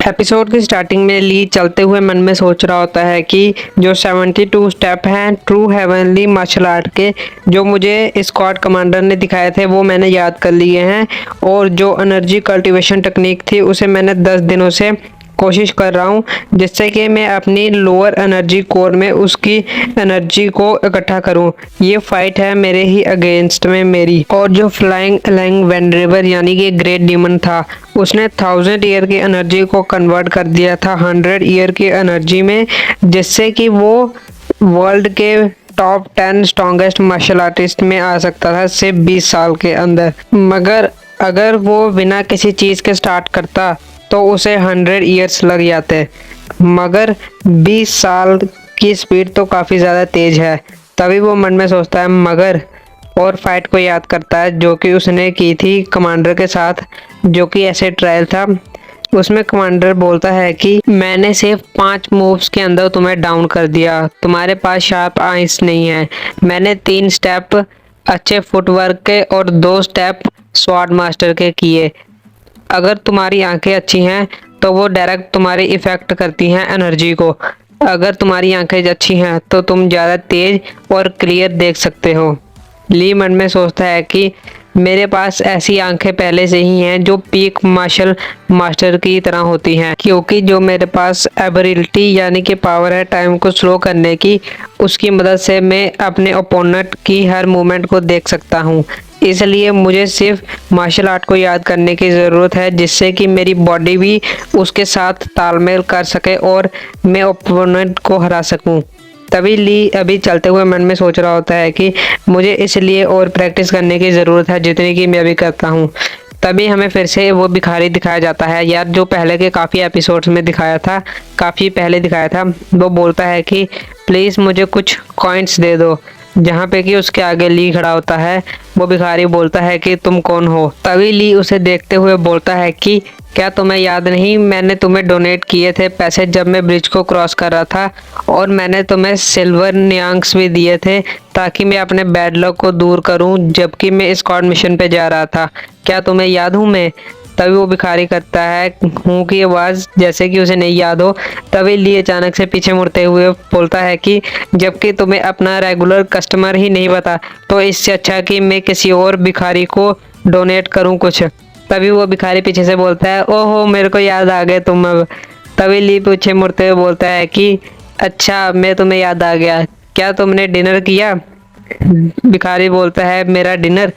Episode की starting में ली चलते हुए मन में सोच रहा होता है कि जो 72 स्टेप हैं ट्रू हेवनली मार्शल आर्ट के, जो मुझे स्क्वाड कमांडर ने दिखाए थे वो मैंने याद कर लिए हैं। और जो एनर्जी कल्टीवेशन टेक्निक थी उसे मैंने 10 दिनों से कोशिश कर रहा हूँ, जिससे कि मैं अपनी लोअर एनर्जी कोर में उसकी एनर्जी को इकट्ठा करूँ। ये फाइट है मेरे ही अगेंस्ट में मेरी। और जो फ्लाइंग एलैंग वेंड्रेवर यानी कि ग्रेट डीमन था, उसने 1000 ईयर की एनर्जी को कन्वर्ट कर दिया था 100 ईयर की एनर्जी में, जिससे कि वो वर्ल्ड के टॉप 10 स्ट्रॉन्गेस्ट मार्शल आर्टिस्ट में आ सकता था सिर्फ 20 साल के अंदर। मगर अगर वो बिना किसी चीज़ के स्टार्ट करता तो उसे 100 ईयर्स लग जाते। मगर 20 साल की स्पीड तो काफ़ी ज़्यादा तेज़ है। तभी वो मन में सोचता है मगर, और फाइट को याद करता है जो कि उसने की थी कमांडर के साथ, जो कि ऐसे ट्रायल था। उसमें कमांडर बोलता है कि मैंने सिर्फ 5 मूव्स के अंदर तुम्हें डाउन कर दिया, तुम्हारे पास शार्प आइस नहीं है। मैंने 3 स्टेप अच्छे फुटवर्क के और 2 स्टेप स्वॉर्ड मास्टर के किए। अगर तुम्हारी आंखें अच्छी हैं तो वो डायरेक्ट तुम्हारी इफेक्ट करती हैं एनर्जी को। अगर तुम्हारी आंखें अच्छी हैं तो तुम ज़्यादा तेज और क्लियर देख सकते हो। ली मन में सोचता है कि मेरे पास ऐसी आंखें पहले से ही हैं जो पीक मार्शल मास्टर की तरह होती हैं, क्योंकि जो मेरे पास एबिलिटी यानी कि पावर है टाइम को स्लो करने की, उसकी मदद से मैं अपने ओपोनेंट की हर मूवमेंट को देख सकता हूँ। इसलिए मुझे सिर्फ मार्शल आर्ट को याद करने की ज़रूरत है, जिससे कि मेरी बॉडी भी उसके साथ तालमेल कर सके और मैं ओपोनेंट को हरा सकूं। तभी ली अभी चलते हुए मन में सोच रहा होता है कि मुझे इसलिए और प्रैक्टिस करने की ज़रूरत है जितनी कि मैं अभी करता हूँ। तभी हमें फिर से वो भिखारी दिखाया जाता है यार, जो पहले के काफ़ी एपिसोड्स में दिखाया था, काफ़ी पहले दिखाया था। वो बोलता है कि प्लीज़ मुझे कुछ कॉइन्स दे दो। जहाँ पे कि उसके आगे ली खड़ा होता है। वो भिखारी बोलता है कि तुम कौन हो। तभी ली उसे देखते हुए बोलता है कि क्या तुम्हें याद नहीं, मैंने तुम्हें डोनेट किए थे पैसे जब मैं ब्रिज को क्रॉस कर रहा था, और मैंने तुम्हें सिल्वर नियांग्स भी दिए थे ताकि मैं अपने बैड लक को दूर करूं जबकि मैं स्क्वाड मिशन पे जा रहा था। क्या तुम्हें याद हूं मैं? तभी वो भिखारी करता है हूँ की आवाज़, जैसे कि उसे नहीं याद हो। तभी ली अचानक से पीछे मुड़ते हुए बोलता है कि जबकि तुम्हें अपना रेगुलर कस्टमर ही नहीं पता, तो इससे अच्छा कि मैं किसी और भिखारी को डोनेट करूँ कुछ। तभी वो भिखारी पीछे से बोलता है ओहो मेरे को याद आ गए तुम अब। तभी ली पीछे मुड़ते हुए बोलता है कि अच्छा मैं तुम्हें याद आ गया, क्या तुमने डिनर किया? भिखारी बोलता है मेरा डिनर?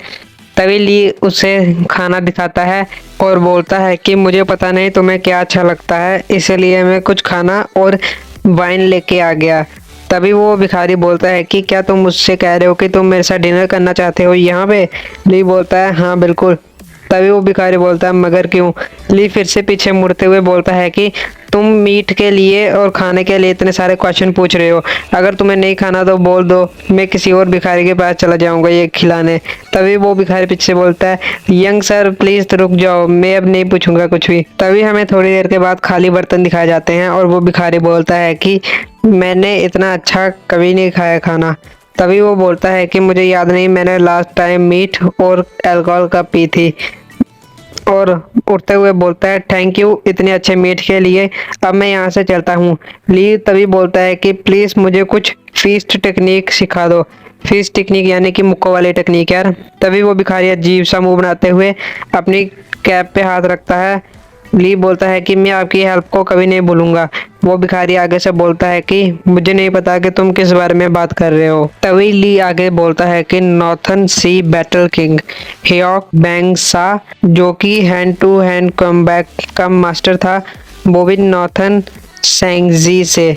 तभी ली उसे खाना दिखाता है और बोलता है कि मुझे पता नहीं तुम्हें क्या अच्छा लगता है, इसलिए मैं कुछ खाना और वाइन लेके आ गया। तभी वो भिखारी बोलता है कि क्या तुम मुझसे कह रहे हो कि तुम मेरे साथ डिनर करना चाहते हो यहाँ पे? ली बोलता है हाँ बिल्कुल। तभी वो भिखारी बोलता है मगर क्यों? ली फिर से पीछे मुड़ते हुए बोलता है कि तुम मीट के लिए और खाने के लिए इतने सारे क्वेश्चन पूछ रहे हो, अगर तुम्हें नहीं खाना तो बोल दो, मैं किसी और भिखारी के पास चला जाऊंगा ये खिलाने। तभी वो भिखारी पीछे से बोलता है यंग सर प्लीज रुक जाओ, मैं अब नहीं पूछूंगा कुछ भी। तभी हमें थोड़ी देर के बाद खाली बर्तन दिखाए जाते हैं और वो भिखारी बोलता है कि मैंने इतना अच्छा कभी नहीं खाया खाना। तभी वो बोलता है कि मुझे याद नहीं, मैंने लास्ट टाइम मीट और अल्कोहल कप पी थी। और उठते हुए बोलता है थैंक यू इतने अच्छे मीट के लिए, अब मैं यहाँ से चलता हूँ। ली तभी बोलता है कि प्लीज़ मुझे कुछ फीस्ट टेक्निक सिखा दो। फीस्ट टेक्निक यानी कि मुक्कों वाली टेक्निक यार। तभी वो भिखारी अजीब सा मुंह बनाते हुए अपनी कैप पे हाथ रखता है। ली बोलता है कि मैं आपकी हेल्प को कभी नहीं भूलूंगा। वो भिखारी आगे से बोलता है कि मुझे नहीं पता कि तुम किस बारे में बात कर रहे हो। तभी ली आगे बोलता है कि नॉर्थन सी बैटल किंग हेयॉक बैंग सा, जो कि हैंड टू हैंड कमबैक का मास्टर था, वो भी नॉर्थन सेंगजी से।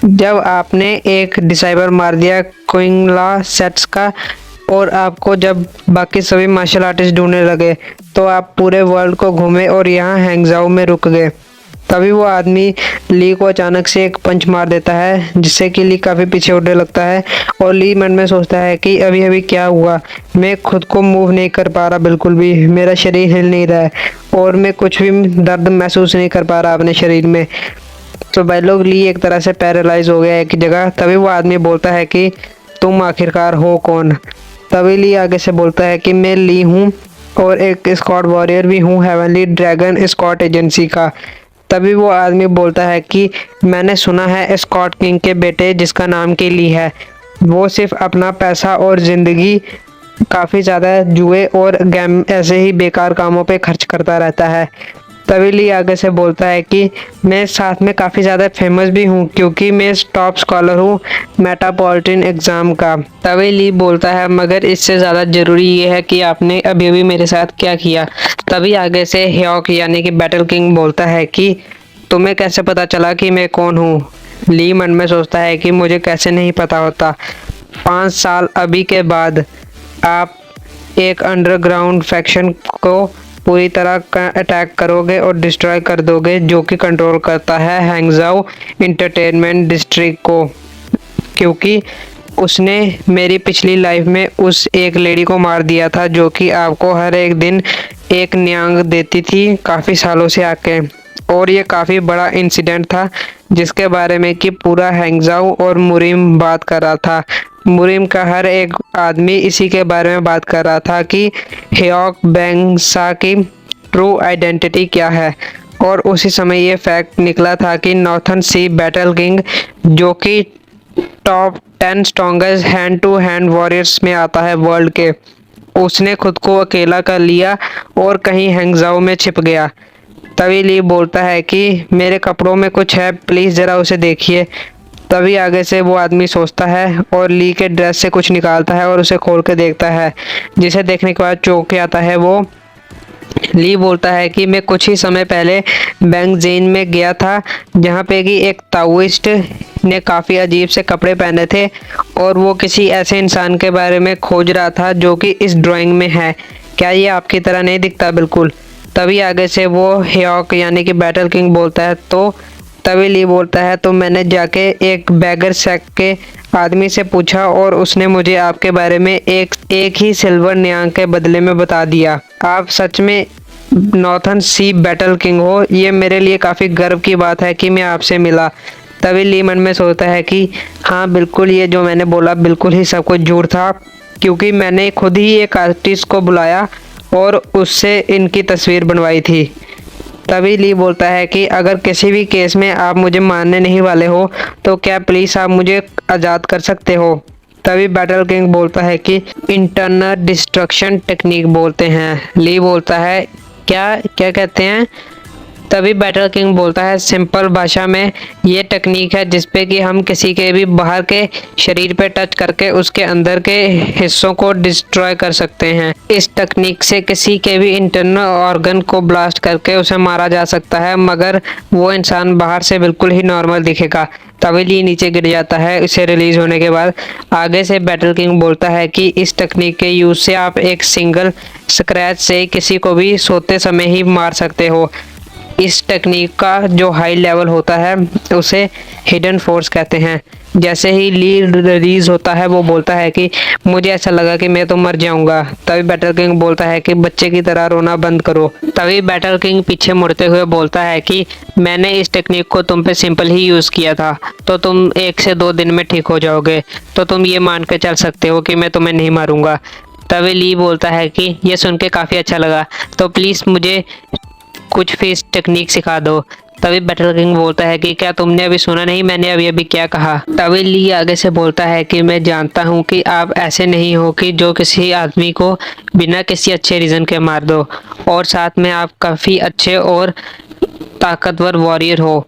जब आपने एक डिसाइबर मार दिया क्विंगला सेट्स का, और आपको जब बाकी सभी मार्शल आर्टिस्ट ढूंढने लगे तो आप पूरे वर्ल्ड को घूमे और यहाँ हैंगजाओ में रुक गए। तभी वो आदमी ली को अचानक से एक पंच मार देता है, जिससे कि ली काफ़ी पीछे उड़ने लगता है। और ली मन में सोचता है कि अभी अभी क्या हुआ, मैं खुद को मूव नहीं कर पा रहा बिल्कुल भी, मेरा शरीर हिल नहीं रहा है और मैं कुछ भी दर्द महसूस नहीं कर पा रहा अपने शरीर में। तो भाई लोग ली एक तरह से पैरालाइज हो गया एक जगह। तभी वो आदमी बोलता है कि तुम आखिरकार हो कौन? तभी ली आगे से बोलता है कि मैं ली हूँ और एक स्कॉट वॉरियर भी हूँ हेवनली ड्रैगन स्कॉट एजेंसी का। तभी वो आदमी बोलता है कि मैंने सुना है स्कॉट किंग के बेटे जिसका नाम की ली है, वो सिर्फ अपना पैसा और ज़िंदगी काफ़ी ज़्यादा जुए और गेम ऐसे ही बेकार कामों पे खर्च करता रहता है। तभी ली आगे से बोलता है कि मैं साथ में काफ़ी ज़्यादा फेमस भी हूँ क्योंकि मैं टॉप स्कॉलर हूँ मेट्रोपॉलिटन एग्ज़ाम का। तभी ली बोलता है मगर इससे ज़्यादा ज़रूरी ये है कि आपने अभी अभी मेरे साथ क्या किया। तभी आगे से ह्यॉक यानी कि बैटल किंग बोलता है कि तुम्हें कैसे पता चला कि मैं कौन हूँ। ली मन में सोचता है कि मुझे कैसे नहीं पता होता। 5 साल अभी के बाद आप एक अंडरग्राउंड फैक्शन को पूरी तरह अटैक करोगे और डिस्ट्रॉय कर दोगे जो कि कंट्रोल करता है हैंगजाओ इंटरटेनमेंट डिस्ट्रिक्ट को, क्योंकि उसने मेरी पिछली लाइफ में उस एक लेडी को मार दिया था जो कि आपको हर एक दिन एक न्यांग देती थी काफ़ी सालों से आके। और ये काफ़ी बड़ा इंसिडेंट था जिसके बारे में कि पूरा हैंगजाओ और मुरीम बात कर रहा था। मुरीम का हर एक आदमी इसी के बारे में बात कर रहा था कि ह्यॉक बैंगसा की ट्रू आइडेंटिटी क्या है। और उसी समय ये फैक्ट निकला था कि नॉर्थन सी बैटल किंग जो कि top 10 strongest hand to hand warriors में आता है वर्ल्ड के, उसने खुद को अकेला कर लिया और कहीं हैंगजाओ में छिप गया। तभी ली बोलता है कि मेरे कपड़ों में कुछ है, प्लीज़ ज़रा उसे देखिए। तभी आगे से वो आदमी सोचता है और ली के ड्रेस से कुछ निकालता है और उसे खोल के देखता है, जिसे देखने के बाद चौंक के आता है वो। ली बोलता है कि मैं कुछ ही समय पहले बैंगजीन में गया था जहाँ पे कि एक ताओइस्ट ने काफ़ी अजीब से कपड़े पहने थे और वो किसी ऐसे इंसान के बारे में खोज रहा था जो कि इस ड्राइंग में है। क्या ये आपकी तरह नहीं दिखता? बिल्कुल। तभी आगे से वो ह्यॉक यानी कि बैटल किंग बोलता है तो तभी ली बोलता है तो मैंने जाके एक बैगर सैक के आदमी से पूछा और उसने मुझे आपके बारे में एक ही सिल्वर न्यांग के बदले में बता दिया। आप सच में नॉर्थन सी बैटल किंग हो। ये मेरे लिए काफ़ी गर्व की बात है कि मैं आपसे मिला। तभी ली मन में सोचता है कि हाँ बिल्कुल, ये जो मैंने बोला बिल्कुल ही सब कुछ झूठ था, क्योंकि मैंने खुद ही एक आर्टिस्ट को बुलाया और उससे इनकी तस्वीर बनवाई थी। तभी ली बोलता है कि अगर किसी भी केस में आप मुझे मारने नहीं वाले हो तो क्या प्लीज़ आप मुझे आज़ाद कर सकते हो। तभी बैटल किंग बोलता है कि इंटरनल डिस्ट्रक्शन टेक्निक बोलते हैं। ली बोलता है क्या क्या कहते हैं। तभी बैटल किंग बोलता है सिंपल भाषा में ये टेक्निक है जिसपे कि हम किसी के भी बाहर के शरीर पे टच करके उसके अंदर के हिस्सों को डिस्ट्रॉय कर सकते हैं। इस टेक्निक से किसी के भी इंटरनल ऑर्गन को ब्लास्ट करके उसे मारा जा सकता है, मगर वो इंसान बाहर से बिल्कुल ही नॉर्मल दिखेगा। तभी ली नीचे गिर जाता है इसे रिलीज होने के बाद। आगे से बैटल किंग बोलता है कि इस टेक्निक के यूज से आप एक सिंगल स्क्रैच से किसी को भी सोते समय ही मार सकते हो। इस टेक्निक का जो हाई लेवल होता है उसे हिडन फोर्स कहते हैं। जैसे ही ली रिलीज होता है वो बोलता है कि मुझे ऐसा लगा कि मैं तो मर जाऊंगा। तभी बैटल किंग बोलता है कि बच्चे की तरह रोना बंद करो। तभी बैटल किंग पीछे मुड़ते हुए बोलता है कि मैंने इस टेक्निक को तुम पे सिंपल ही यूज़ किया था, तो तुम 1 से 2 दिन में ठीक हो जाओगे, तो तुम ये मान के चल सकते हो कि मैं तुम्हें नहीं मारूंगा। तभी ली बोलता है कि ये सुन के काफ़ी अच्छा लगा, तो प्लीज़ मुझे कुछ फेस टेक्निक सिखा दो। तभी बैटल किंग बोलता है कि क्या तुमने अभी सुना नहीं मैंने अभी क्या कहा। तभी ली आगे से बोलता है कि मैं जानता हूँ कि आप ऐसे नहीं हो कि जो किसी आदमी को बिना किसी अच्छे रीज़न के मार दो, और साथ में आप काफ़ी अच्छे और ताकतवर वॉरियर हो,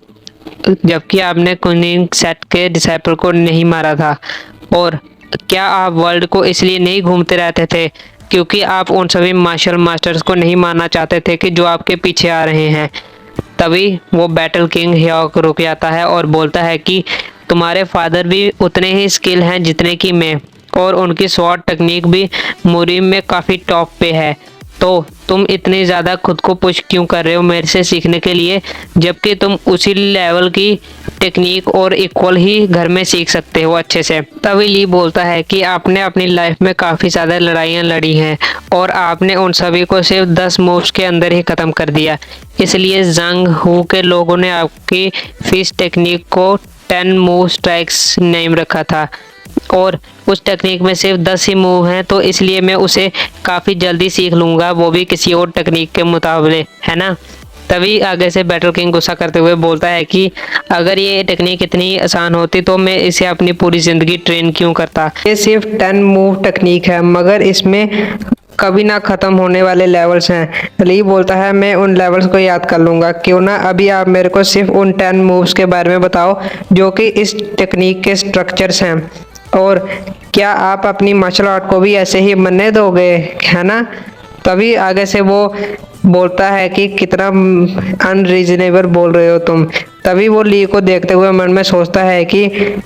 जबकि आपने कुनिंग सेट के डिसाइपल को नहीं मारा था। और क्या आप वर्ल्ड को इसलिए नहीं घूमते रहते थे क्योंकि आप उन सभी मार्शल मास्टर्स को नहीं मारना चाहते थे कि जो आपके पीछे आ रहे हैं। तभी वो बैटल किंग ह्यॉक रुक जाता है और बोलता है कि तुम्हारे फादर भी उतने ही स्किल हैं जितने कि मैं, और उनकी स्वॉर्ड टेक्निक भी मुरीम में काफ़ी टॉप पे है, तो तुम इतनी ज़्यादा खुद को पुश क्यों कर रहे हो मेरे से सीखने के लिए, जबकि तुम उसी लेवल की टेक्निक और इक्वल ही घर में सीख सकते हो अच्छे से। तभी ली बोलता है कि आपने अपनी लाइफ में काफ़ी ज़्यादा लड़ाइयाँ लड़ी हैं और आपने उन सभी को सिर्फ 10 मूव्स के अंदर ही ख़त्म कर दिया, इसलिए जंग हू के लोगों ने आपकी फिस्ट टेक्निक को 10 मूव स्ट्राइक्स नेम रखा था, और उस टेक्निक में सिर्फ 10 ही मूव हैं, तो इसलिए मैं उसे काफ़ी जल्दी सीख लूँगा, वो भी किसी और टेक्निक के मुकाबले, है ना। तभी आगे से बैटल किंग गुस्सा करते हुए बोलता है कि अगर ये टेक्निक इतनी आसान होती तो मैं इसे अपनी पूरी ज़िंदगी ट्रेन क्यों करता। ये सिर्फ 10 मूव टेक्निक है, मगर इसमें कभी ना ख़त्म होने वाले लेवल्स हैं। ली बोलता है मैं उन लेवल्स को याद कर लूँगा, क्यों ना अभी आप मेरे को सिर्फ उन 10 मूव्स के बारे में बताओ जो कि इस टेक्निक के स्ट्रक्चर्स हैं, और क्या आप अपनी मार्शल आर्ट को भी ऐसे ही बनने दोगे, है ना। तभी आगे से वो बोलता है कि कितना अनरीजनेबल बोल रहे हो तुम। तभी वो ली को देखते हुए मन में सोचता है कि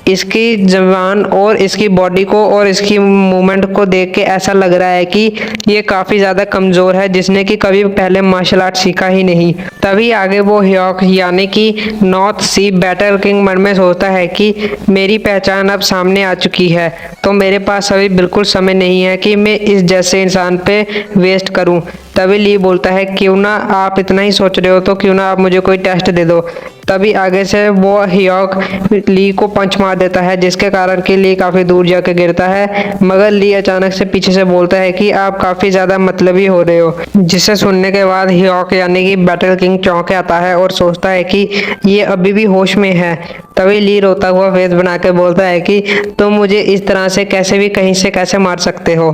इसकी जबान और इसकी बॉडी को और इसकी मूवमेंट को देख के ऐसा लग रहा है कि ये काफ़ी ज़्यादा कमज़ोर है, जिसने कि कभी पहले मार्शल आर्ट सीखा ही नहीं। तभी आगे वो ह्योक यानी कि नॉर्थ सी बैटल किंग मन में सोचता है कि मेरी पहचान अब सामने आ चुकी है, तो मेरे पास अभी बिल्कुल समय नहीं है कि मैं इस जैसे इंसान पे वेस्ट करूं। तभी ली बोलता है क्यों ना आप इतना ही सोच रहे हो तो क्यों ना आप मुझे कोई टेस्ट दे दो। तभी आगे से वो ह्योक ली को पंच मार देता है, जिसके कारण कि ली काफ़ी दूर जाके गिरता है, मगर ली अचानक से पीछे से बोलता है कि आप काफ़ी ज़्यादा मतलबी हो रहे हो। जिसे सुनने के बाद ह्योक यानी कि बैटल किंग चौंक आता है और सोचता है कि ये अभी भी होश में है। तभी ली रोता हुआ फेस बना के बोलता है कि तुम मुझे इस तरह से कैसे भी कहीं से कैसे मार सकते हो।